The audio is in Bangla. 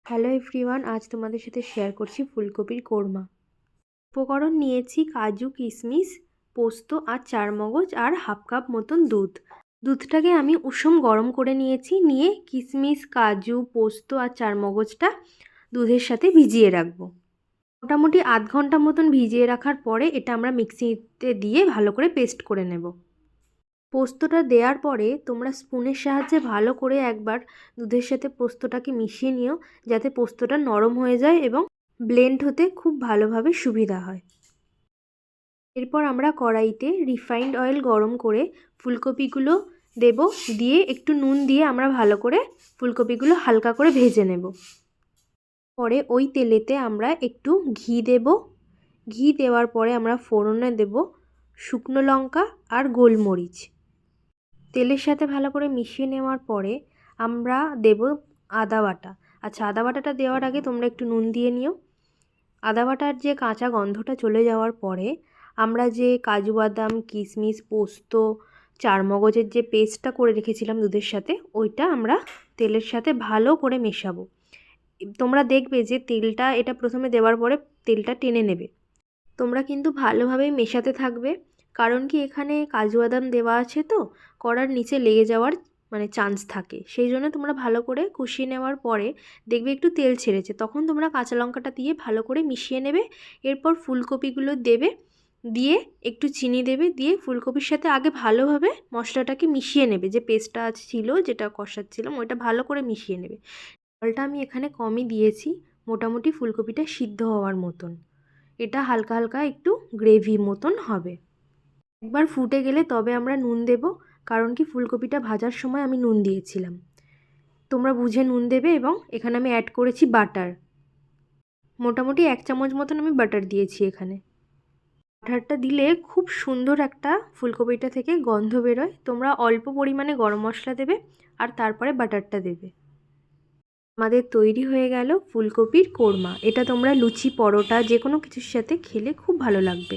হ্যালো এভরিওয়ান, আজ তোমাদের সাথে শেয়ার করছি ফুলকপির কোরমা। উপকরণ নিয়েছি কাজু, কিশমিশ, পোস্ত আর চারমগজ আর হাফ কাপ মতন দুধ। দুধটাকে আমি উষুম গরম করে নিয়ে কিশমিশ, কাজু, পোস্ত আর চারমগজটা দুধের সাথে ভিজিয়ে রাখবো। মোটামুটি আধ ঘন্টা মতন ভিজিয়ে রাখার পরে এটা আমরা মিক্সিতে দিয়ে ভালো করে পেস্ট করে নেব। পোস্তটা দেওয়ার পরে তোমরা স্পুনের সাহায্যে ভালো করে একবার দুধের সাথে পোস্তটাকে মিশিয়ে নিও, যাতে পোস্তটা নরম হয়ে যায় এবং ব্লেন্ড হতে খুব ভালোভাবে সুবিধা হয়। এরপর আমরা কড়াইতে রিফাইন্ড অয়েল গরম করে ফুলকপিগুলো দেব, দিয়ে একটু নুন দিয়ে আমরা ভালো করে ফুলকপিগুলো হালকা করে ভেজে নেব। পরে ওই তেলেতে আমরা একটু ঘি দেব। ঘি দেওয়ার পরে আমরা ফোড়নে দেব শুকনো লঙ্কা আর গোলমরিচ। তেলের সাথে ভালো করে মিশিয়ে নেওয়ার পরে আমরা দেব আদা বাটা। আচ্ছা, আদা বাটাটা দেওয়ার আগে তোমরা একটু নুন দিয়ে নিও। আদা বাটার যে কাঁচা গন্ধটা চলে যাওয়ার পরে আমরা যে কাজু বাদাম, কিশমিশ, পোস্ত, চারমগজের যে পেস্টটা করে রেখেছিলাম দুধের সাথে, ওইটা আমরা তেলের সাথে ভালো করে মেশাবো। তোমরা দেখবে যে তেলটা এটা প্রথমে দেওয়ার পরে তেলটা টেনে নেবে। তোমরা কিন্তু ভালোভাবে মেশাতে থাকবে, কারণ কি এখানে কাজু বাদাম দেওয়া আছে, তো কড়ার নিচে লেগে যাওয়ার চান্স থাকে। সেই জন্য তোমরা ভালো করে কষিয়ে নেওয়ার পরে দেখবে একটু তেল ছেড়েছে, তখন তোমরা কাঁচা লঙ্কাটা দিয়ে ভালো করে মিশিয়ে নেবে। এরপর ফুলকপিগুলো দেবে, দিয়ে একটু চিনি দেবে, দিয়ে ফুলকপির সাথে আগে ভালোভাবে মশলাটাকে মিশিয়ে নেবে। যে পেস্টটা ছিল, যেটা কষাচ্ছিলাম, ওইটা ভালো করে মিশিয়ে নেবে। জলটা আমি এখানে কমই দিয়েছি, মোটামুটি ফুলকপিটা সিদ্ধ হওয়ার মতন। এটা হালকা হালকা একটু গ্রেভি মতন হবে। একবার ফুটে গেলে তবে আমরা নুন দেব, কারণ কি ফুলকপিটা ভাজার সময় আমি নুন দিয়েছিলাম। তোমরা বুঝে নুন দেবে। এবং এখানে আমি অ্যাড করেছি বাটার, মোটামুটি 1 চামচ মতন আমি বাটার দিয়েছি এখানে। বাটারটা দিলে খুব সুন্দর একটা ফুলকপিটা থেকে গন্ধ বেরোয়। তোমরা অল্প পরিমাণে গরম মশলা দেবে আর তারপরে বাটারটা দেবে। আমাদের তৈরি হয়ে গেল ফুলকপির কোরমা। এটা তোমরা লুচি, পরোটা যে কোনো কিছুর সাথে খেলে খুব ভালো লাগবে।